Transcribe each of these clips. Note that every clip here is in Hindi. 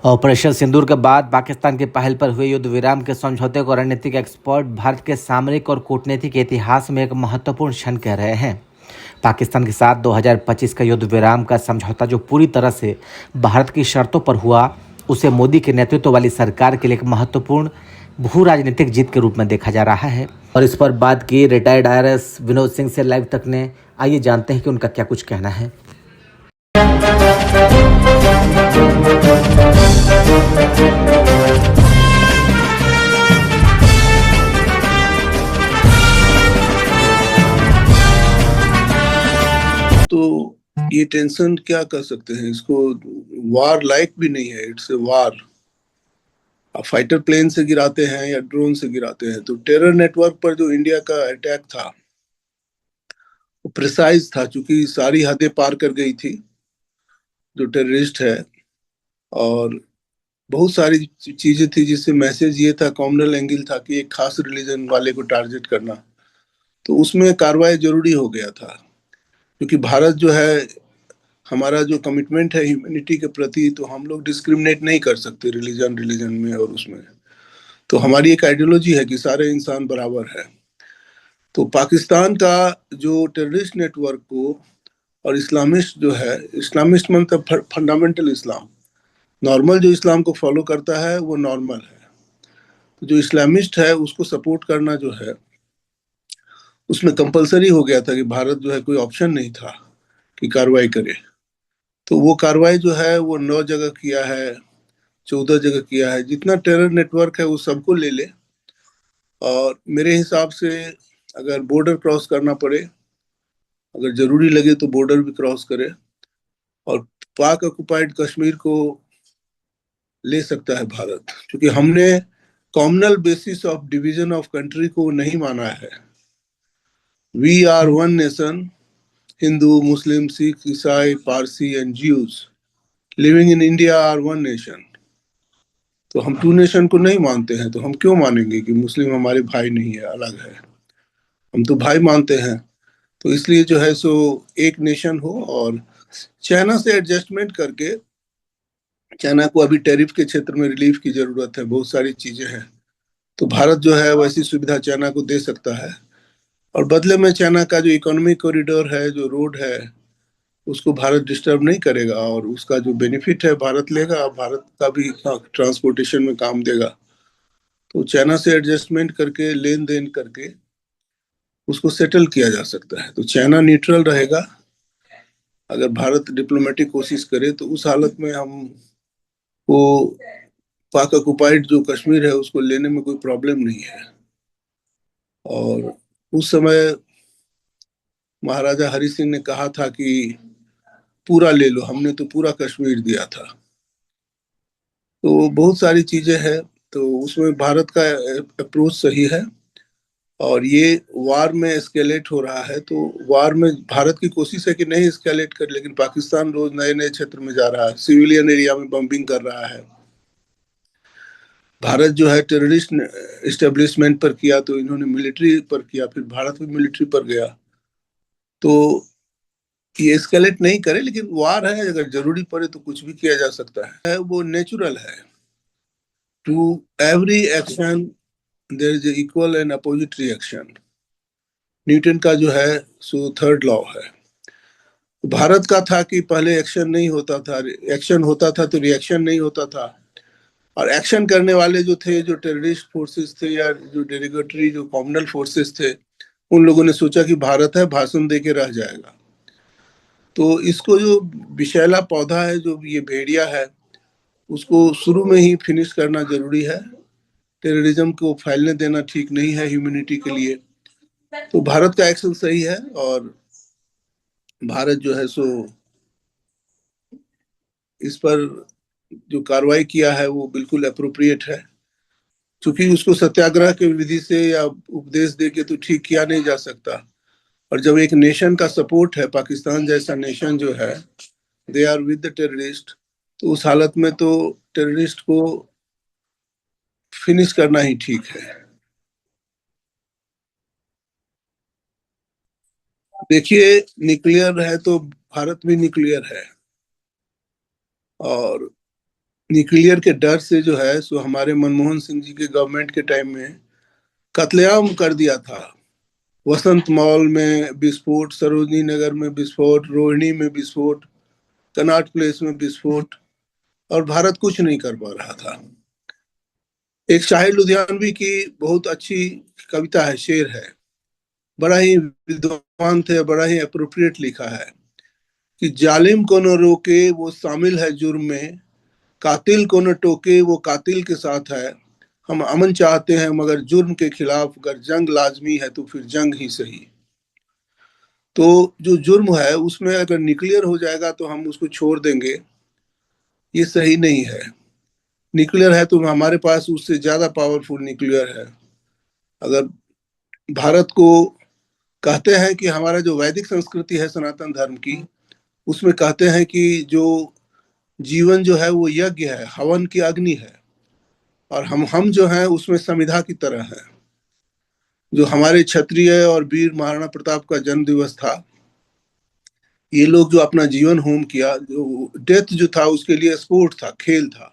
ऑपरेशन सिंदूर के बाद पाकिस्तान की पहल पर हुए युद्ध विराम के समझौते को रणनीतिक एक्सपर्ट भारत के सामरिक और कूटनीतिक इतिहास में एक महत्वपूर्ण क्षण कह रहे हैं। पाकिस्तान के साथ 2025 का युद्ध विराम का समझौता जो पूरी तरह से भारत की शर्तों पर हुआ, उसे मोदी के नेतृत्व वाली सरकार के लिए एक महत्वपूर्ण भू राजनीतिक जीत के रूप में देखा जा रहा है। और इस पर बात की रिटायर्ड IRS विनोद सिंह से लाइव तक ने। आइए जानते हैं कि उनका क्या कुछ कहना है। तो ये टेंशन क्या कर सकते हैं, इसको वार लाइक भी नहीं है, इट्स ए वार। आप फाइटर प्लेन से गिराते हैं या ड्रोन से गिराते हैं, तो टेरर नेटवर्क पर जो इंडिया का अटैक था वो प्रिसाइज था, क्योंकि सारी हदें पार कर गई थी जो टेररिस्ट है, और बहुत सारी चीजें थी जिससे मैसेज ये था, कॉमनल एंगल था कि एक खास रिलीजन वाले को टारगेट करना, तो उसमें कार्रवाई जरूरी हो गया था। क्योंकि भारत जो है, हमारा जो कमिटमेंट है ह्यूमैनिटी के प्रति, तो हम लोग डिस्क्रिमिनेट नहीं कर सकते रिलीजन में और उसमें। तो हमारी एक आइडियोलॉजी है कि सारे इंसान बराबर है। तो पाकिस्तान का जो टेररिस्ट नेटवर्क को और इस्लामिस्ट जो है, इस्लामिस्ट मतलब फंडामेंटल इस्लाम, नॉर्मल जो इस्लाम को फॉलो करता है वो नॉर्मल है, तो जो इस्लामिस्ट है उसको सपोर्ट करना जो है, उसमें कंपलसरी हो गया था कि भारत जो है, कोई ऑप्शन नहीं था कि कार्रवाई करे। तो वो कार्रवाई जो है वो 9 जगह किया है, 14 जगह किया है। जितना टेरर नेटवर्क है वो सबको ले ले, और मेरे हिसाब से अगर बॉर्डर क्रॉस करना पड़े, अगर जरूरी लगे तो बॉर्डर भी क्रॉस करे, और पाक ऑक्युपाइड कश्मीर को ले सकता है भारत, क्योंकि हमने communal basis of division of country को नहीं माना है। We are one nation, Hindu, Muslim, Sikh, ईसाई, Parsi and Jews living in India are one nation. तो हम टू नेशन को नहीं मानते हैं, तो हम क्यों मानेंगे कि मुस्लिम हमारे भाई नहीं है, अलग है। हम तो भाई मानते हैं। तो इसलिए जो है सो एक नेशन हो, और चाइना से एडजस्टमेंट करके, चाइना को अभी टैरिफ के क्षेत्र में रिलीफ की जरूरत है, बहुत सारी चीजें हैं, तो भारत जो है वैसी सुविधा चाइना को दे सकता है। और बदले में चाइना का जो इकोनॉमिक कॉरिडोर है, जो रोड है, उसको भारत डिस्टर्ब नहीं करेगा, और उसका जो बेनिफिट है भारत लेगा, भारत का भी ट्रांसपोर्टेशन में काम देगा। तो चाइना से एडजस्टमेंट करके, लेन देन करके उसको सेटल किया जा सकता है। तो चाइना न्यूट्रल रहेगा। अगर भारत डिप्लोमेटिक कोशिश करे तो उस हालत में हम वो पाक ऑक्युपाइड जो कश्मीर है उसको लेने में कोई प्रॉब्लम नहीं है। और उस समय महाराजा हरि सिंह ने कहा था कि पूरा ले लो, हमने तो पूरा कश्मीर दिया था। तो बहुत सारी चीजें हैं, तो उसमें भारत का अप्रोच सही है। और ये वार में एस्केलेट हो रहा है, तो वार में भारत की कोशिश है कि नहीं एस्केलेट कर, लेकिन पाकिस्तान रोज नए नए क्षेत्र में जा रहा है, सिविलियन एरिया में बम्बिंग कर रहा है। भारत जो है टेररिस्ट एस्टेब्लिशमेंट पर किया, तो इन्होंने मिलिट्री पर किया, फिर भारत भी मिलिट्री पर गया। तो ये एस्केलेट नहीं करे, लेकिन वार है, अगर जरूरी पड़े तो कुछ भी किया जा सकता है, वो नेचुरल है। To every action there is equal and opposite reaction, Newton का जो है सो थर्ड लॉ है। भारत का था कि पहले एक्शन नहीं होता था, एक्शन होता था तो रिएक्शन नहीं होता था, और एक्शन करने वाले जो थे, जो टेररिस्ट फोर्सेस थे या जो डेरिगेटरी जो कॉमनल फोर्सेस थे, उन लोगों ने सोचा कि भारत है, भाषण दे के रह जाएगा। तो इसको जो विषैला पौधा है, जो ये भेड़िया है, उसको शुरू में ही फिनिश करना जरूरी है। टेररिज्म को फैलने देना ठीक नहीं है ह्यूमैनिटी के लिए। तो भारत का एक्शन सही है, और भारत जो है सो इस पर जो कार्रवाई किया है वो बिल्कुल अप्रोप्रिएट है, क्योंकि उसको सत्याग्रह के विधि से या उपदेश दे के तो ठीक किया नहीं जा सकता। और जब एक नेशन का सपोर्ट है, पाकिस्तान जैसा नेशन जो है, they are with the terrorist, तो उस हालत में तो टेररिस्ट को फिनिश करना ही ठीक है। देखिए, न्यूक्लियर है तो भारत भी न्यूक्लियर है, और न्यूक्लियर के डर से जो है सो हमारे मनमोहन सिंह जी के गवर्नमेंट के टाइम में कत्लेआम कर दिया था। वसंत मॉल में विस्फोट, सरोजनी नगर में विस्फोट, रोहिणी में विस्फोट, कनॉट प्लेस में विस्फोट, और भारत कुछ नहीं कर पा रहा था। एक शाहिर लुधियानवी की बहुत अच्छी कविता है, शेर है, बड़ा ही विद्वान थे, बड़ा ही अप्रोप्रिएट लिखा है कि जालिम को न रोके वो शामिल है जुर्म में, कातिल को न टोके वो कातिल के साथ है। हम अमन चाहते हैं मगर जुर्म के खिलाफ, अगर जंग लाजमी है तो फिर जंग ही सही। तो जो जुर्म है उसमें अगर न्यूक्लियर हो जाएगा तो हम उसको छोड़ देंगे, ये सही नहीं है। न्यूक्लियर है तो हमारे पास उससे ज्यादा पावरफुल न्यूक्लियर है। अगर भारत को कहते हैं कि हमारा जो वैदिक संस्कृति है सनातन धर्म की, उसमें कहते हैं कि जो जीवन जो है वो यज्ञ है, हवन की अग्नि है, और हम जो हैं उसमें समिधा की तरह है। जो हमारे क्षत्रिय और वीर महाराणा प्रताप का जन्म दिवस था, ये लोग जो अपना जीवन होम किया, जो डेथ जो था उसके लिए स्पोर्ट था, खेल था,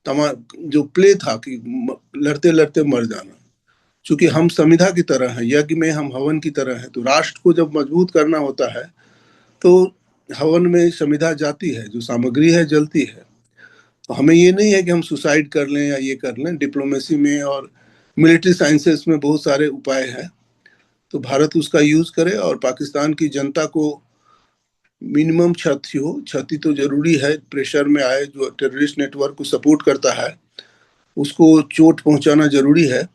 तमा जो प्ले था कि लड़ते लड़ते मर जाना। चूंकि हम समिधा की तरह हैं, यज्ञ में हम हवन की तरह हैं, तो राष्ट्र को जब मजबूत करना होता है तो हवन में समिधा जाती है, जो सामग्री है जलती है। तो हमें ये नहीं है कि हम सुसाइड कर लें या ये कर लें। डिप्लोमेसी में और मिलिट्री साइंसेस में बहुत सारे उपाय हैं, तो भारत उसका यूज करे और पाकिस्तान की जनता को मिनिमम क्षति हो। क्षति तो जरूरी है, प्रेशर में आए, जो टेररिस्ट नेटवर्क को सपोर्ट करता है उसको चोट पहुंचाना जरूरी है,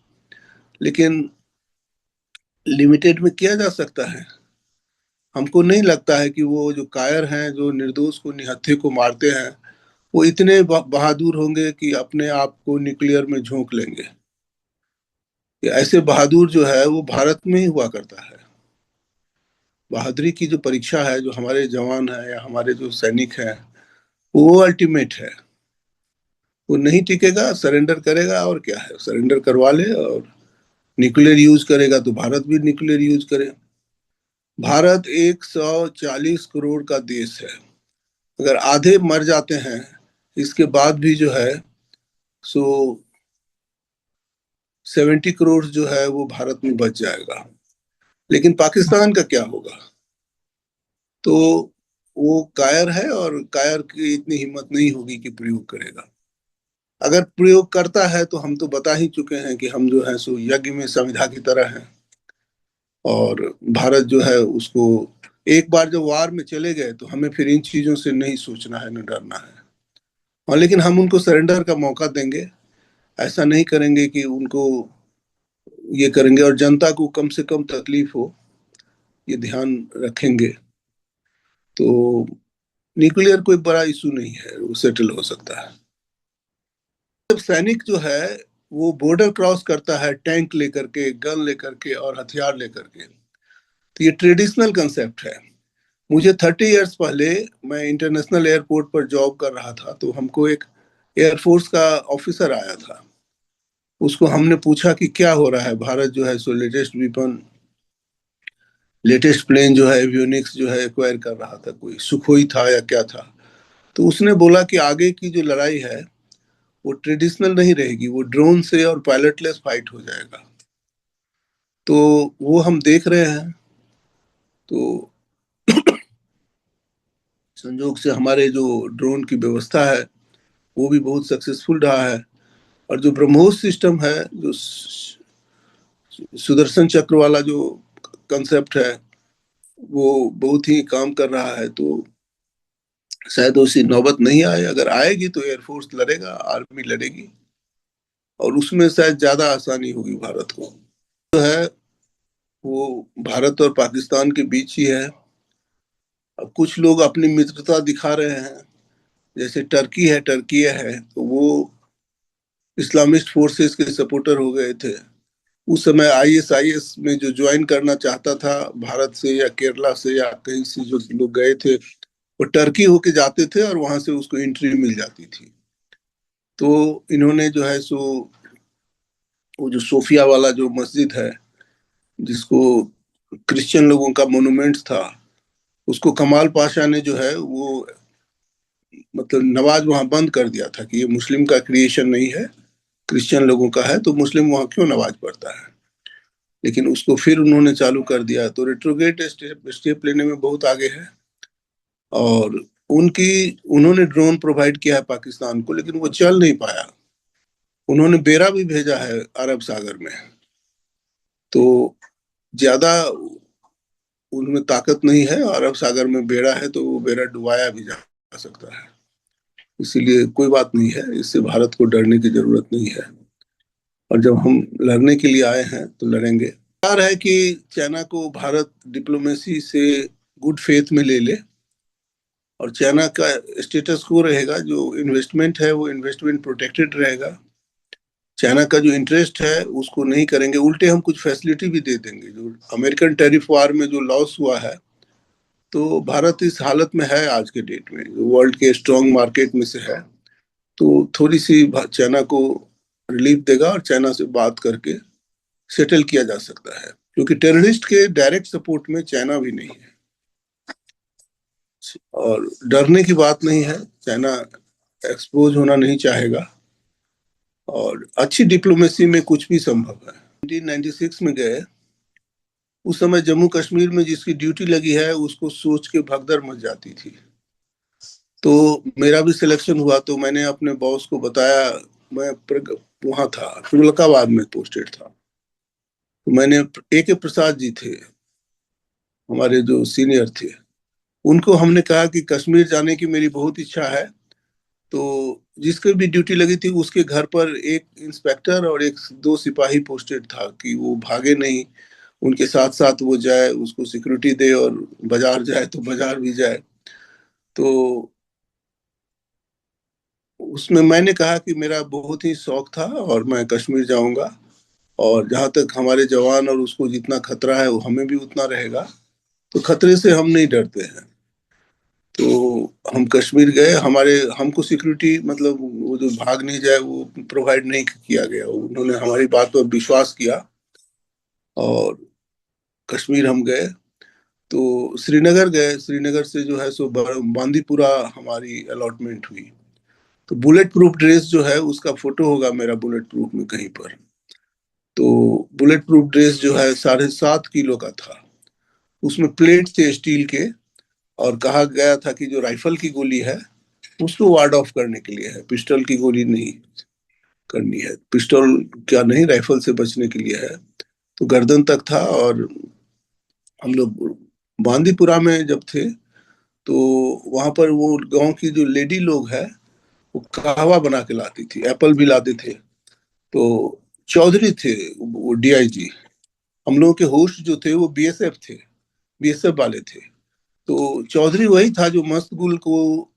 लेकिन लिमिटेड में किया जा सकता है। हमको नहीं लगता है कि वो जो कायर हैं, जो निर्दोष को निहत्थे को मारते हैं, वो इतने बहादुर होंगे कि अपने आप को न्यूक्लियर में झोंक लेंगे। ये ऐसे बहादुर जो है वो भारत में ही हुआ करता है। बहादुरी की जो परीक्षा है, जो हमारे जवान हैं या हमारे जो सैनिक हैं, वो अल्टीमेट है। वो नहीं टिकेगा, सरेंडर करेगा, और क्या है, सरेंडर करवा ले, और न्यूक्लियर यूज करेगा तो भारत भी न्यूक्लियर यूज करे। भारत 140 करोड़ का देश है। अगर आधे मर जाते हैं इसके बाद भी जो है सो 70 करोड़ जो है वो भारत में बच जाएगा। लेकिन पाकिस्तान का क्या होगा? तो वो कायर है, और कायर की इतनी हिम्मत नहीं होगी कि प्रयोग करेगा। अगर प्रयोग करता है तो हम तो बता ही चुके हैं कि हम जो है सो यज्ञ में संविधा की तरह हैं, और भारत जो है उसको एक बार जब वार में चले गए तो हमें फिर इन चीजों से नहीं सोचना है, न डरना है। और लेकिन हम उनको सरेंडर का मौका देंगे, ऐसा नहीं करेंगे कि उनको ये करेंगे, और जनता को कम से कम तकलीफ हो ये ध्यान रखेंगे। तो न्यूक्लियर कोई बड़ा इशू नहीं है, वो सेटल हो सकता है। जब सैनिक जो है वो बॉर्डर क्रॉस करता है टैंक लेकर के, गन लेकर के और हथियार लेकर के, तो ये ट्रेडिशनल कंसेप्ट है। मुझे 30 इयर्स पहले, मैं इंटरनेशनल एयरपोर्ट पर जॉब कर रहा था, तो हमको एक एयरफोर्स का ऑफिसर आया था। उसको हमने पूछा कि क्या हो रहा है, भारत जो है सो लेटेस्ट वेपन, लेटेस्ट प्लेन जो है एवियोनिक्स जो है एक्वायर कर रहा था, कोई सुखोई था या क्या था। तो उसने बोला कि आगे की जो लड़ाई है वो ट्रेडिशनल नहीं रहेगी, वो ड्रोन से और पायलटलेस फाइट हो जाएगा। तो वो हम देख रहे हैं। तो संजोग से हमारे जो ड्रोन की व्यवस्था है वो भी बहुत सक्सेसफुल रहा है, और जो ब्रह्मोस सिस्टम है, जो सुदर्शन चक्र वाला जो कंसेप्ट है, वो बहुत ही काम कर रहा है। तो शायद उसी नौबत नहीं आए, अगर आएगी तो एयरफोर्स लड़ेगा, आर्मी लड़ेगी, और उसमें शायद ज्यादा आसानी होगी भारत को। जो है वो भारत और पाकिस्तान के बीच ही है। अब कुछ लोग अपनी मित्रता दिखा रहे हैं, जैसे टर्की है, टर्की है, तो वो इस्लामिस्ट फोर्सेस के सपोर्टर हो गए थे। उस समय आईएसआईएस में जो ज्वाइन करना चाहता था भारत से या केरला से या कहीं से, जो लोग गए थे वो टर्की होके जाते थे, और वहां से उसको एंट्री मिल जाती थी। तो इन्होंने जो है सो वो जो सोफिया वाला जो मस्जिद है, जिसको क्रिश्चियन लोगों का मोनूमेंट था, उसको कमाल पाशा ने जो है वो मतलब नमाज वहां बंद कर दिया था कि ये मुस्लिम का क्रिएशन नहीं है, क्रिश्चियन लोगों का है, तो मुस्लिम वहां क्यों नमाज पढ़ता है। लेकिन उसको फिर उन्होंने चालू कर दिया, तो रेट्रोग्रेड स्टेप लेने में बहुत आगे है। और उनकी उन्होंने ड्रोन प्रोवाइड किया है पाकिस्तान को, लेकिन वो चल नहीं पाया। उन्होंने बेड़ा भी भेजा है अरब सागर में, तो ज्यादा उनमें ताकत नहीं है। अरब सागर में बेड़ा है तो वो बेड़ा डुबाया भी जा सकता है। इसीलिए कोई बात नहीं है, इससे भारत को डरने की जरूरत नहीं है। और जब हम लड़ने के लिए आए हैं तो लड़ेंगे। विचार है कि चाइना को भारत डिप्लोमेसी से गुड फेथ में ले ले, और चाइना का स्टेटस को रहेगा, जो इन्वेस्टमेंट है वो इन्वेस्टमेंट प्रोटेक्टेड रहेगा। चाइना का जो इंटरेस्ट है उसको नहीं करेंगे, उल्टे हम कुछ फैसिलिटी भी दे देंगे। जो अमेरिकन टैरिफ वार में जो लॉस हुआ है, तो भारत इस हालत में है आज के डेट में, वर्ल्ड के स्ट्रॉन्ग मार्केट में से है, तो थोड़ी सी चाइना को रिलीफ देगा और चाइना से बात करके सेटल किया जा सकता है, क्योंकि टेररिस्ट के डायरेक्ट सपोर्ट में चाइना भी नहीं है। और डरने की बात नहीं है, चाइना एक्सपोज होना नहीं चाहेगा, और अच्छी डिप्लोमेसी में कुछ भी संभव है। 1996 में गए, उस समय जम्मू कश्मीर में जिसकी ड्यूटी लगी है उसको सोच के भगदड़ मच जाती थी। तो मेरा भी सिलेक्शन हुआ, तो मैंने अपने बॉस को बताया। मैं वहां था, तुगलकाबाद में पोस्टेड था। तो मैंने, ए के प्रसाद जी थे हमारे जो सीनियर थे, उनको हमने कहा कि कश्मीर जाने की मेरी बहुत इच्छा है। तो जिसकी भी ड्यूटी लगी थी उसके घर पर एक इंस्पेक्टर और एक दो सिपाही पोस्टेड था कि वो भागे नहीं, उनके साथ साथ वो जाए, उसको सिक्योरिटी दे, और बाजार जाए तो बाजार भी जाए। तो उसमें मैंने कहा कि मेरा बहुत ही शौक था और मैं कश्मीर जाऊंगा, और जहां तक हमारे जवान और उसको जितना खतरा है वो हमें भी उतना रहेगा, तो खतरे से हम नहीं डरते हैं। तो हम कश्मीर गए, हमारे हमको सिक्योरिटी मतलब वो जो भाग नहीं जाए वो प्रोवाइड नहीं किया गया। उन्होंने हमारी बात पर विश्वास किया, और कश्मीर हम गए। तो श्रीनगर गए, श्रीनगर से जो है सो बांदीपुरा हमारी अलॉटमेंट हुई। तो बुलेट प्रूफ ड्रेस जो है उसका फोटो होगा मेरा बुलेट प्रूफ में कहीं पर। तो बुलेट प्रूफ ड्रेस जो है 7.5 किलो का था, उसमें प्लेट थे स्टील के, और कहा गया था कि जो राइफल की गोली है उसको वार्ड ऑफ करने के लिए है, पिस्टल की गोली नहीं करनी है। पिस्टल क्या नहीं, राइफल से बचने के लिए है। तो गर्दन तक था। और हम लोग बांदीपुरा में जब थे, तो वहां पर वो गांव की जो लेडी लोग है वो कहवा बना के लाती थी, एप्पल भी लाते थे। तो चौधरी थे वो डीआईजी, हम लोगों के होस्ट जो थे वो बीएसएफ थे, बीएसएफ वाले थे। तो चौधरी वही था जो मस्तगुल को,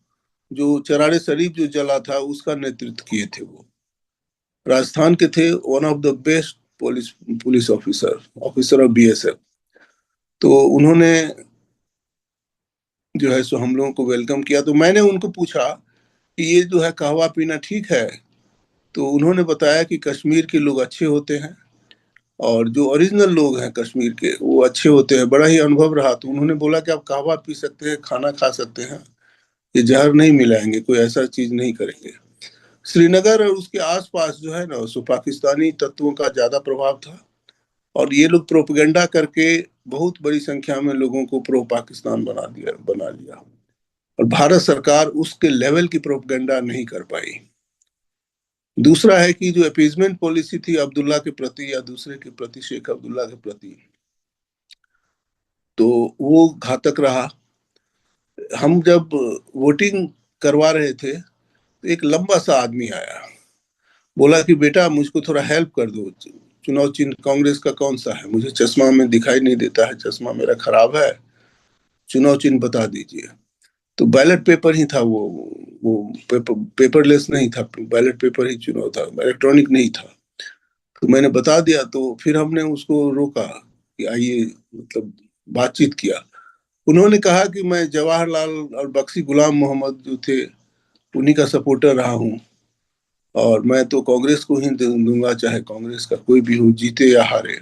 जो चरारे शरीफ जो जला था उसका नेतृत्व किए थे। वो राजस्थान के थे, one of the best police police officer, officer of BSF. तो उन्होंने जो है सो हम लोगों को वेलकम किया। तो मैंने उनको पूछा कि ये जो है कहवा पीना ठीक है। तो उन्होंने बताया कि कश्मीर के लोग अच्छे होते हैं, और जो ओरिजिनल लोग हैं कश्मीर के वो अच्छे होते हैं। बड़ा ही अनुभव रहा। तो उन्होंने बोला कि आप कहवा पी सकते हैं, खाना खा सकते हैं, ये जहर नहीं मिलाएंगे, कोई ऐसा चीज नहीं करेंगे। श्रीनगर और उसके आसपास जो है ना, सो पाकिस्तानी तत्वों का ज्यादा प्रभाव था, और ये लोग प्रोपेगेंडा करके बहुत बड़ी संख्या में लोगों को प्रो पाकिस्तान बना लिया। और भारत सरकार उसके लेवल की प्रोपेगेंडा नहीं कर पाई। दूसरा है कि जो अपीजमेंट पॉलिसी थी अब्दुल्ला के प्रति या दूसरे के प्रति, शेख अब्दुल्ला के प्रति, तो वो घातक रहा। हम जब वोटिंग करवा रहे थे तो एक लंबा सा आदमी आया, बोला कि बेटा मुझको थोड़ा हेल्प कर दो, चुनाव चिन्ह कांग्रेस का कौन सा है, मुझे चश्मा में दिखाई नहीं देता है, चश्मा मेरा खराब है, चुनाव चिन्ह बता दीजिए। तो बैलेट पेपर ही था वो पेपरलेस नहीं था, बैलेट पेपर ही चुनाव था, इलेक्ट्रॉनिक नहीं था। तो मैंने बता दिया। तो फिर हमने उसको रोका कि आइए, मतलब बातचीत किया। उन्होंने कहा कि मैं जवाहरलाल और बख्शी गुलाम मोहम्मद जो थे उन्हीं का सपोर्टर रहा हूँ, और मैं तो कांग्रेस को ही दूंगा, चाहे कांग्रेस का कोई भी हो, जीते या हारे।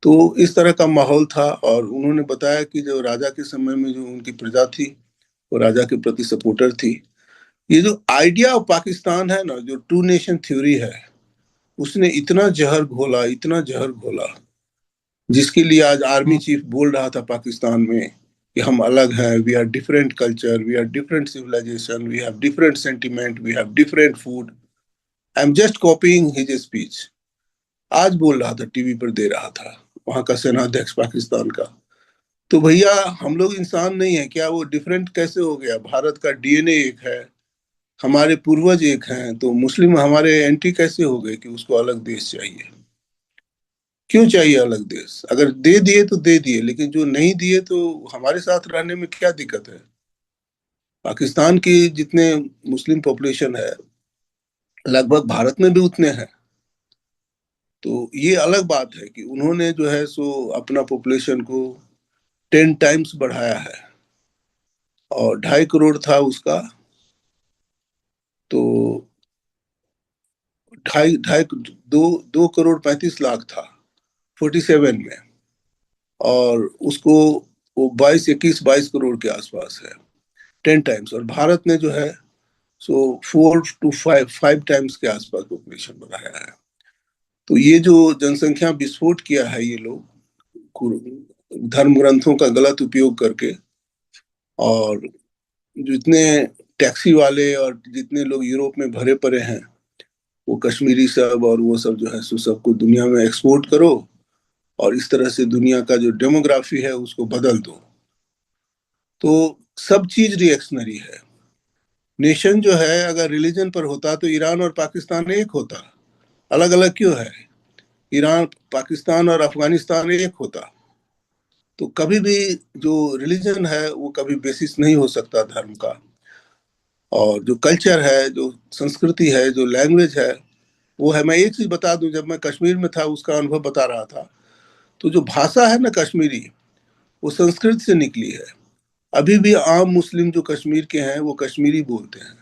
तो इस तरह का माहौल था। और उन्होंने बताया कि जो राजा के समय में जो उनकी प्रजा थी वो राजा के प्रति सपोर्टर थी। ये जो आइडिया ऑफ पाकिस्तान है ना, जो टू नेशन थ्योरी है, उसने इतना जहर घोला, इतना जहर घोला, जिसके लिए आज आर्मी चीफ बोल रहा था पाकिस्तान में कि हम अलग हैं, we are different culture, we are different civilisation, we have different sentiment, we have different food. I am just copying his speech. आज बोल रहा था, टीवी पर दे रहा था, वहां का सेनाध्यक्ष पाकिस्तान का। तो भैया, हम लोग इंसान नहीं है क्या? वो डिफरेंट कैसे हो गया? भारत का डीएनए एक है, हमारे पूर्वज एक हैं, तो मुस्लिम हमारे एंटी कैसे हो गए कि उसको अलग देश चाहिए? क्यों चाहिए अलग देश? अगर दे दिए तो दे दिए, लेकिन जो नहीं दिए तो हमारे साथ रहने में क्या दिक्कत है? पाकिस्तान की जितने मुस्लिम पॉपुलेशन है, लगभग भारत में भी उतने हैं। तो ये अलग बात है कि उन्होंने जो है सो अपना पॉपुलेशन को 10 टाइम्स बढ़ाया है, और 2.5 करोड़ था उसका, तो ढाई ढाई 2 2 करोड़ 35 लाख था 47 में, और उसको वो 22 21 22 करोड़ के आसपास है, 10 टाइम्स। और भारत ने जो है सो 4 to 5 टाइम्स के आसपास पॉपुलेशन बढ़ाया है। तो ये जो जनसंख्या विस्फोट किया है ये लोग, धर्म ग्रंथों का गलत उपयोग करके, और जितने टैक्सी वाले और जितने लोग यूरोप में भरे पड़े हैं, वो कश्मीरी सब और वो सब जो है सो सबको दुनिया में एक्सपोर्ट करो, और इस तरह से दुनिया का जो डेमोग्राफी है उसको बदल दो। तो सब चीज रिएक्शनरी है। नेशन जो है, अगर रिलीजन पर होता तो ईरान और पाकिस्तान एक होता, अलग अलग क्यों है? ईरान, पाकिस्तान और अफगानिस्तान एक होता। तो कभी भी जो रिलीजन है वो कभी बेसिस नहीं हो सकता धर्म का। और जो कल्चर है, जो संस्कृति है, जो लैंग्वेज है, वो है। मैं एक चीज बता दूं, जब मैं कश्मीर में था उसका अनुभव बता रहा था, तो जो भाषा है ना कश्मीरी, वो संस्कृत से निकली है। अभी भी आम मुस्लिम जो कश्मीर के हैं वो कश्मीरी बोलते हैं।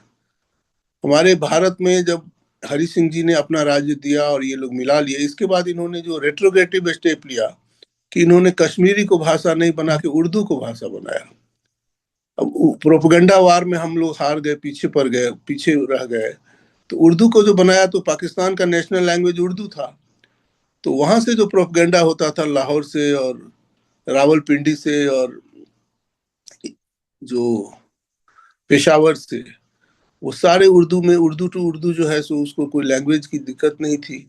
हमारे भारत में जब हरि सिंह जी ने अपना राज्य दिया और ये लोग मिला लिए, इसके बाद इन्होंने जो रेट्रोगेटिव स्टेप लिया कि इन्होंने कश्मीरी को भाषा नहीं बना के उर्दू को भाषा बनाया। अब प्रोपगंडा वार में हम लोग हार गए, पीछे पड़ गए, पीछे रह गए। तो उर्दू को जो बनाया, तो पाकिस्तान का नेशनल लैंग्वेज उर्दू था, तो वहां से जो प्रोपगंडा होता था लाहौर से और रावलपिंडी से और जो पेशावर से, वो सारे उर्दू में, उर्दू टू उर्दू जो है सो उसको कोई लैंग्वेज की दिक्कत नहीं थी।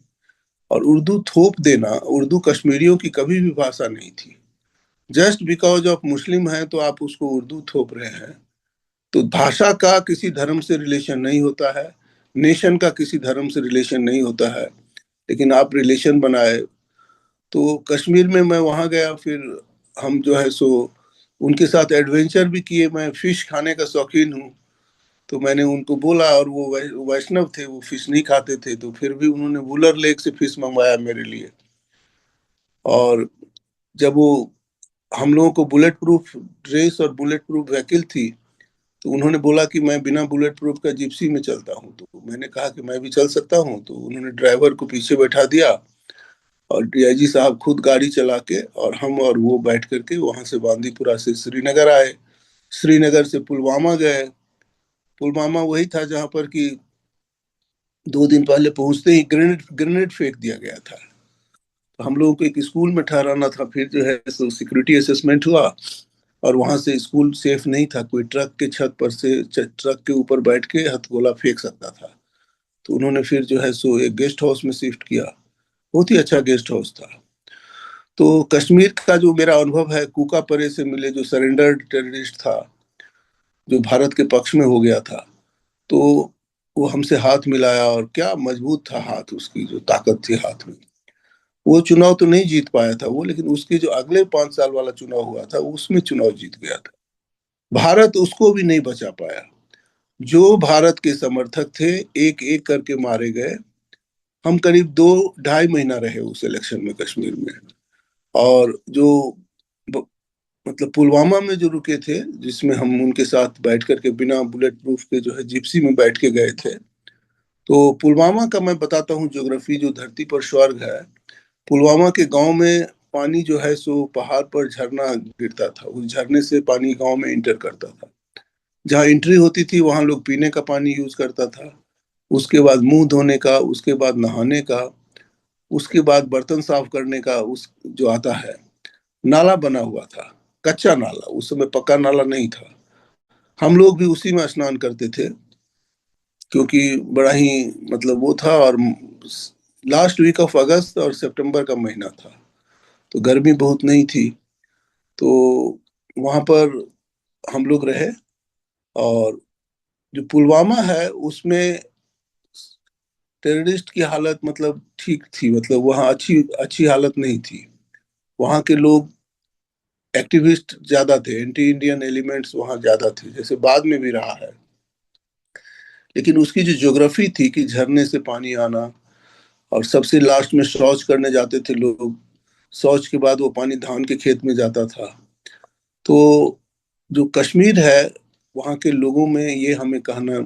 और उर्दू थोप देना, उर्दू कश्मीरियों की कभी भी भाषा नहीं थी। जस्ट बिकॉज ऑफ मुस्लिम है तो आप उसको उर्दू थोप रहे हैं। तो भाषा का किसी धर्म से रिलेशन नहीं होता है, नेशन का किसी धर्म से रिलेशन नहीं होता है, लेकिन आप रिलेशन बनाए। तो कश्मीर में मैं वहां गया, फिर हम जो है सो उनके साथ एडवेंचर भी किए। मैं फिश खाने का शौकीन हूँ, तो मैंने उनको बोला, और वो वैष्णव थे, वो फिश नहीं खाते थे, तो फिर भी उन्होंने वुलर लेक से फिश मंगवाया मेरे लिए। और जब वो, हम लोगों को बुलेट प्रूफ ड्रेस और बुलेट प्रूफ व्हीकल थी, तो उन्होंने बोला कि मैं बिना बुलेट प्रूफ का जिप्सी में चलता हूँ। तो मैंने कहा कि मैं भी चल सकता हूँ। तो उन्होंने ड्राइवर को पीछे बैठा दिया, और डीआईजी साहब खुद गाड़ी चला के, और हम और वो बैठ करके वहां से बांदीपुरा से श्रीनगर आए, श्रीनगर से पुलवामा गए। पुलवामा वही था जहां पर कि 2 दिन पहले पहुंचते ही ग्रेनेड ग्रेनेड फेंक दिया गया था। तो हम लोगों को एक स्कूल में ठहराना था, फिर जो है सो सिक्योरिटी असेसमेंट हुआ, और वहां से स्कूल सेफ नहीं था, कोई ट्रक के छत पर से ट्रक के ऊपर बैठ के हथगोला फेंक सकता था। तो उन्होंने फिर जो है सो एक गेस्ट हाउस में शिफ्ट किया, बहुत ही अच्छा गेस्ट हाउस था। तो कश्मीर का जो मेरा अनुभव है, कूका परे से मिले जो सरेंडर्ड टेररिस्ट था, जो भारत के पक्ष में हो गया था, तो वो हमसे हाथ मिलाया, और क्या मजबूत था हाथ, उसकी जो ताकत थी हाथ में। वो चुनाव तो नहीं जीत पाया था वो, लेकिन उसकी जो अगले 5 साल वाला चुनाव हुआ था उसमें चुनाव जीत गया था। भारत उसको भी नहीं बचा पाया। जो भारत के समर्थक थे एक एक करके मारे गए। हम करीब 2 ढाई महीना रहे उस इलेक्शन में कश्मीर में। और जो मतलब पुलवामा में जो रुके थे, जिसमें हम उनके साथ बैठ करके बिना बुलेट प्रूफ के जो है जिप्सी में बैठ के गए थे, तो पुलवामा का मैं बताता हूँ ज्योग्राफी, जो धरती पर स्वर्ग है। पुलवामा के गांव में पानी जो है सो पहाड़ पर झरना गिरता था, उस झरने से पानी गांव में इंटर करता था। जहाँ एंट्री होती थी वहां लोग पीने का पानी यूज करता था, उसके बाद मुंह धोने का, उसके बाद नहाने का, उसके बाद बर्तन साफ करने का, उस जो आता है, नाला बना हुआ था, कच्चा नाला, उस समय पक्का नाला नहीं था। हम लोग भी उसी में स्नान करते थे, क्योंकि बड़ा ही मतलब वो था। और लास्ट वीक ऑफ अगस्त और सितंबर का महीना था, तो गर्मी बहुत नहीं थी। तो वहां पर हम लोग रहे। और जो पुलवामा है उसमें टेररिस्ट की हालत मतलब ठीक थी, मतलब वहाँ अच्छी अच्छी हालत नहीं थी। वहाँ के लोग एक्टिविस्ट ज्यादा थे, एंटी इंडियन एलिमेंट्स वहाँ ज्यादा थे, जैसे बाद में भी रहा है। लेकिन उसकी जो ज्योग्राफी थी कि झरने से पानी आना, और सबसे लास्ट में शौच करने जाते थे लोग, शौच के बाद वो पानी धान के खेत में जाता था। तो जो कश्मीर है, वहाँ के लोगों में ये हमें कहना,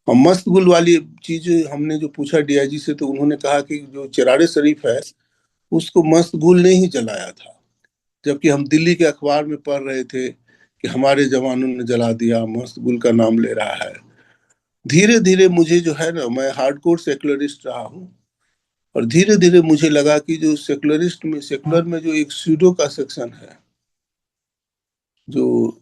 हम मस्त गुल वाली चीज हमने जो पूछा डीआईजी से, तो उन्होंने कहा कि जो चरारे शरीफ है उसको मस्त गुल ने ही जलाया था। जबकि हम दिल्ली के अखबार में पढ़ रहे थे कि हमारे जवानों ने जला दिया, मस्त गुल का नाम ले रहा है। धीरे धीरे मुझे जो है ना, मैं हार्डकोर सेकुलरिस्ट रहा हूँ, और धीरे धीरे मुझे लगा कि जो सेकुलरिस्ट में, सेकुलर में जो एक स्यूडो का सेक्शन है, जो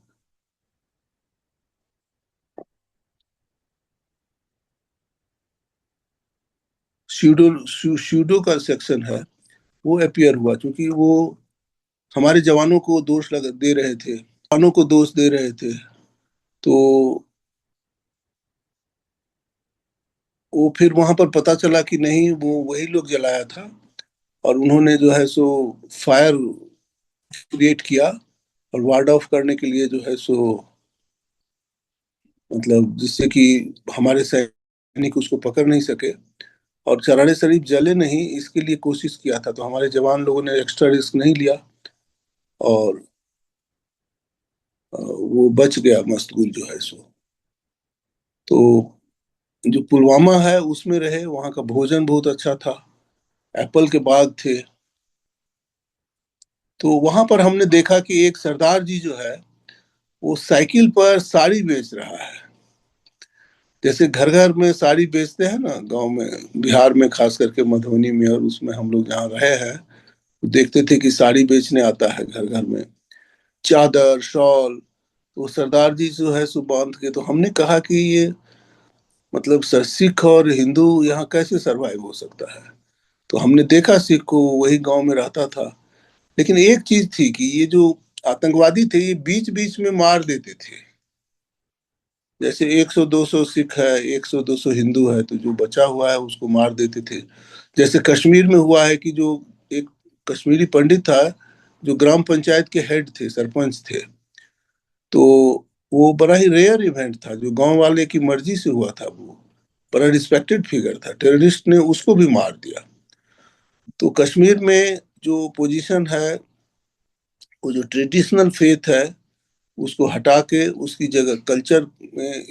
स्यूडो स्यूडो का सेक्शन है, वो अपियर हुआ, क्योंकि वो हमारे जवानों को दोष दे रहे थे, जवानों को दोष दे रहे थे। तो वो फिर वहां पर पता चला कि नहीं, वो वही लोग जलाया था। और उन्होंने जो है सो फायर क्रिएट किया, और वार्ड ऑफ करने के लिए जो है सो, मतलब जिससे कि हमारे सैनिक उसको पकड़ नहीं सके, और चरारे शरीफ जले नहीं इसके लिए कोशिश किया था। तो हमारे जवान लोगों ने एक्स्ट्रा रिस्क नहीं लिया, और वो बच गया मस्तगुल जो है सो। तो जो पुलवामा है उसमें रहे, वहाँ का भोजन बहुत अच्छा था, एप्पल के बाग थे। तो वहां पर हमने देखा कि एक सरदार जी जो है, वो साइकिल पर साड़ी बेच रहा है। जैसे घर घर में साड़ी बेचते हैं ना गांव में, बिहार में खास करके मधुबनी में, और उसमें हम लोग जहाँ रहे हैं, तो देखते थे कि साड़ी बेचने आता है घर घर में, चादर शॉल। तो सरदार जी जो है सो बांध के, तो हमने कहा कि ये मतलब सर सिख और हिंदू यहाँ कैसे सरवाइव हो सकता है। तो हमने देखा सिख को, वही गांव में रहता था। लेकिन एक चीज थी कि ये जो आतंकवादी थे, ये बीच बीच में मार देते थे। जैसे 100-200 सिख है, 100-200 हिंदू है, तो जो बचा हुआ है उसको मार देते थे। जैसे कश्मीर में हुआ है कि जो एक कश्मीरी पंडित था, जो ग्राम पंचायत के हेड थे, सरपंच थे। तो वो बड़ा ही रेयर इवेंट था, जो गांव वाले की मर्जी से हुआ था। वो बड़ा रिस्पेक्टेड फिगर था, टेररिस्ट ने उसको भी मार दिया। तो कश्मीर में जो पोजीशन है, वो जो ट्रेडिशनल फेथ है उसको हटा के उसकी जगह कल्चर में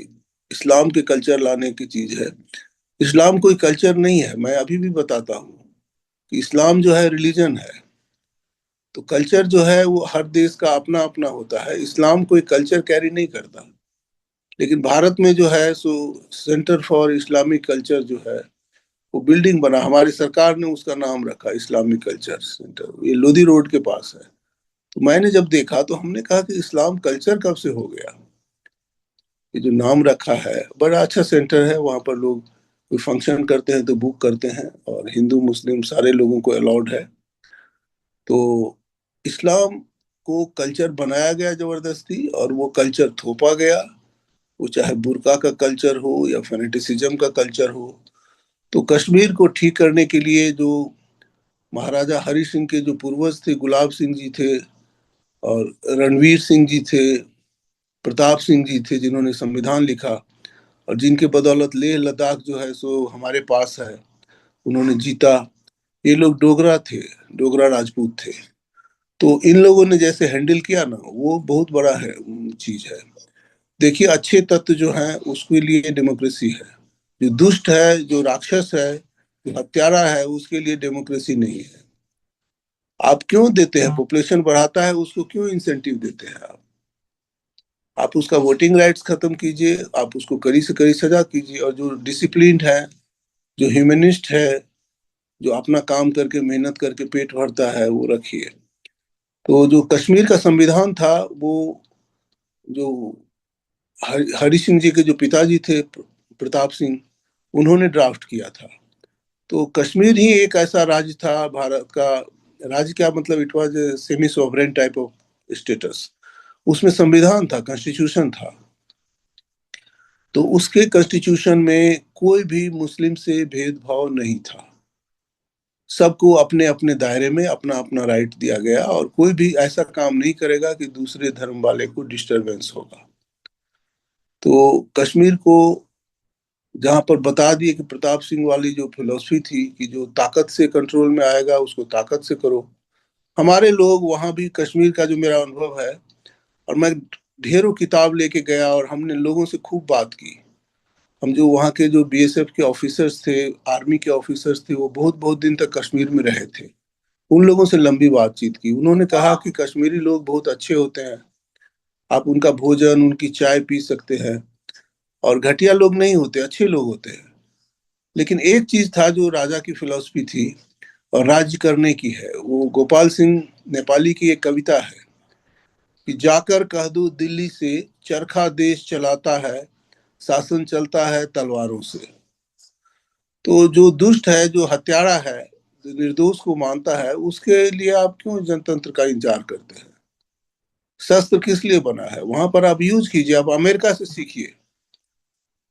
इस्लाम के कल्चर लाने की चीज है। इस्लाम कोई कल्चर नहीं है, मैं अभी भी बताता हूँ कि इस्लाम जो है रिलीजन है। तो कल्चर जो है वो हर देश का अपना अपना होता है, इस्लाम कोई कल्चर कैरी नहीं करता। लेकिन भारत में जो है so centre for Islamic culture जो है, वो बिल्डिंग बना, हमारी सरकार ने उसका नाम रखा इस्लामिक कल्चर सेंटर, ये लोधी रोड के पास है। तो मैंने जब देखा तो हमने कहा कि इस्लाम कल्चर कब से हो गया। ये जो नाम रखा है, बड़ा अच्छा सेंटर है, वहाँ पर लोग कोई फंक्शन करते हैं तो बुक करते हैं, और हिंदू मुस्लिम सारे लोगों को अलाउड है। तो इस्लाम को कल्चर बनाया गया जबरदस्ती, और वो कल्चर थोपा गया। वो चाहे बुर्का का कल्चर हो या फेनेटिसिज्म का कल्चर हो। तो कश्मीर को ठीक करने के लिए जो महाराजा हरि सिंह के जो पूर्वज थे, गुलाब सिंह जी थे, और रणवीर सिंह जी थे, प्रताप सिंह जी थे, जिन्होंने संविधान लिखा, और जिनके बदौलत लेह लद्दाख जो है सो हमारे पास है, उन्होंने जीता। ये लोग डोगरा थे, डोगरा राजपूत थे। तो इन लोगों ने जैसे हैंडल किया ना, वो बहुत बड़ा है चीज है। देखिए, अच्छे तत्व जो हैं उसके लिए डेमोक्रेसी है, जो दुष्ट है, जो राक्षस है, जो हत्यारा है, उसके लिए डेमोक्रेसी नहीं है। आप क्यों देते हैं, पॉपुलेशन बढ़ाता है उसको क्यों इंसेंटिव देते हैं आप? आप उसका वोटिंग राइट्स खत्म कीजिए, आप उसको कड़ी से कड़ी सजा कीजिए, और जो डिसिप्लिन्ड है, जो ह्यूमनिस्ट है, जो अपना काम करके मेहनत करके पेट भरता है, वो रखिए। तो जो कश्मीर का संविधान था, वो जो हरि सिंह जी के जो पिताजी थे, प्रताप सिंह, उन्होंने ड्राफ्ट किया था। तो कश्मीर ही एक ऐसा राज्य था भारत का। राज्य क्या मतलब, it was a semi sovereign type of status. उसमें संविधान था, कॉन्स्टिट्यूशन था। तो उसके कॉन्स्टिट्यूशन में कोई भी मुस्लिम से भेदभाव नहीं था। सबको अपने अपने दायरे में अपना अपना राइट दिया गया, और कोई भी ऐसा काम नहीं करेगा कि दूसरे धर्म वाले को डिस्टरबेंस होगा। तो कश्मीर को जहां पर बता दिए कि प्रताप सिंह वाली जो फिलॉसफी थी कि जो ताकत से कंट्रोल में आएगा उसको ताकत से करो। हमारे लोग वहां भी, कश्मीर का जो मेरा अनुभव है, और मैं ढेरों किताब लेके गया और हमने लोगों से खूब बात की। हम जो वहाँ के जो बीएसएफ के ऑफिसर्स थे, आर्मी के ऑफिसर्स थे, वो बहुत बहुत दिन तक कश्मीर में रहे थे। उन लोगों से लंबी बातचीत की। उन्होंने कहा कि कश्मीरी लोग बहुत अच्छे होते हैं, आप उनका भोजन, उनकी चाय पी सकते हैं, और घटिया लोग नहीं होते, अच्छे लोग होते हैं। लेकिन एक चीज था जो राजा की फिलॉसफी थी और राज्य करने की है, वो गोपाल सिंह नेपाली की एक कविता है कि जाकर कह दो दिल्ली से, चरखा देश चलाता है, शासन चलता है तलवारों से। तो जो दुष्ट है, जो हत्यारा है, जो निर्दोष को मानता है, उसके लिए आप क्यों जनतंत्र का इंतजार करते हैं? शस्त्र किस लिए बना है? वहां पर आप यूज कीजिए, आप अमेरिका से सीखिए।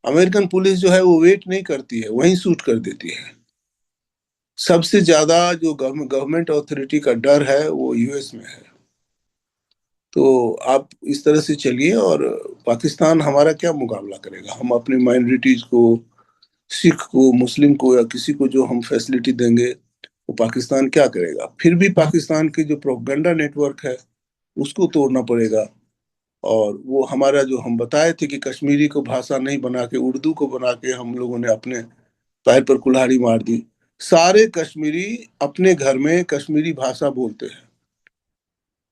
अमेरिकन पुलिस जो है वो वेट नहीं करती है, वहीं शूट कर देती है। सबसे ज्यादा जो गवर्नमेंट अथॉरिटी का डर है वो यूएस में है। तो आप इस तरह से चलिए, और पाकिस्तान हमारा क्या मुकाबला करेगा? हम अपने माइनॉरिटीज को, सिख को, मुस्लिम को, या किसी को जो हम फैसिलिटी देंगे, वो पाकिस्तान क्या करेगा? फिर भी पाकिस्तान की जो प्रोपेगेंडा नेटवर्क है उसको तोड़ना पड़ेगा। और वो हमारा जो हम बताए थे कि कश्मीरी को भाषा नहीं बना के उर्दू को बना के हम लोगों ने अपने पैर पर कुल्हाड़ी मार दी। सारे कश्मीरी अपने घर में कश्मीरी भाषा बोलते हैं,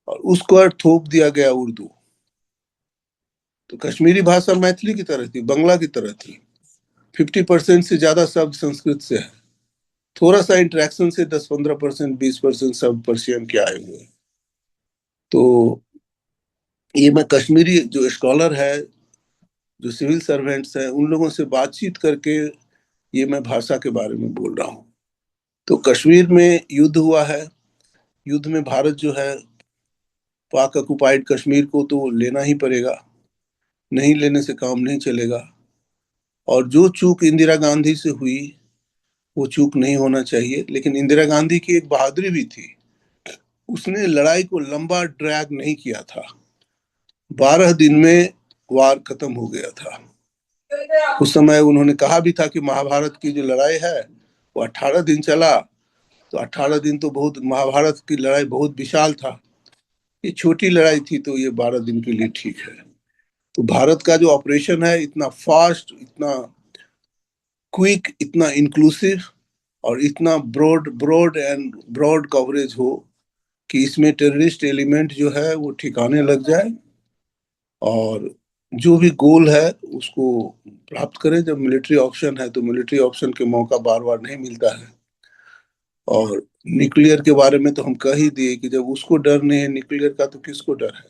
और उसको थोप दिया गया उर्दू। तो कश्मीरी भाषा मैथिली की तरह थी, बंगला की तरह थी। 50% से ज्यादा शब्द संस्कृत से है। थोड़ा सा इंटरेक्शन से 10-15%, 20% शब्द पर्शियन के आए हुए। तो ये मैं कश्मीरी जो स्कॉलर है, जो सिविल सर्वेंट्स हैं, उन लोगों से बातचीत करके ये मैं भाषा के बारे में बोल रहा हूँ। तो कश्मीर में युद्ध हुआ है। युद्ध में भारत जो है, पाक ऑक्युपाइड कश्मीर को तो लेना ही पड़ेगा, नहीं लेने से काम नहीं चलेगा। और जो चूक इंदिरा गांधी से हुई, वो चूक नहीं होना चाहिए। लेकिन इंदिरा गांधी की एक बहादुरी भी थी, उसने लड़ाई को लंबा ड्रैग नहीं किया था। 12 दिन में वार खत्म हो गया था। उस समय उन्होंने कहा भी था कि महाभारत की जो लड़ाई है वो 18 दिन चला। तो 18 दिन तो बहुत, महाभारत की लड़ाई बहुत विशाल था, ये छोटी लड़ाई थी, तो ये 12 दिन के लिए ठीक है। तो भारत का जो ऑपरेशन है, इतना फास्ट, इतना क्विक, इतना इंक्लूसिव, और इतना broad broad and broad coverage हो कि इसमें टेररिस्ट एलिमेंट जो है वो ठिकाने लग जाए, और जो भी गोल है उसको प्राप्त करें। जब मिलिट्री ऑप्शन है, तो मिलिट्री ऑप्शन के मौका बार बार नहीं मिलता है। और न्यूक्लियर के बारे में तो हम कह ही दिए कि जब उसको डर नहीं है न्यूक्लियर का, तो किसको डर है?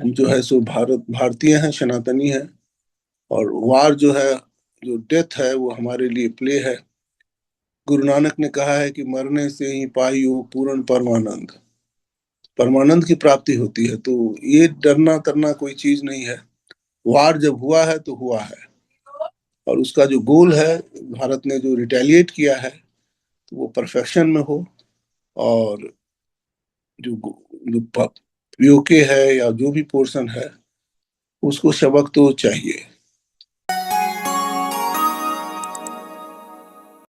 हम जो है सो भारतीय हैं, सनातनी हैं। और वार जो है, जो डेथ है, वो हमारे लिए प्ले है। गुरु नानक ने कहा है कि मरने से ही पाइयो पूर्ण परमानंद, परमानंद की प्राप्ति होती है। तो ये डरना तरना कोई चीज नहीं है। वार जब हुआ है तो हुआ है, और उसका जो गोल है, भारत ने जो रिटेलिएट किया है, तो वो परफेक्शन में हो। और जो जो पीओके है या जो भी पोर्शन है, उसको सबक तो चाहिए।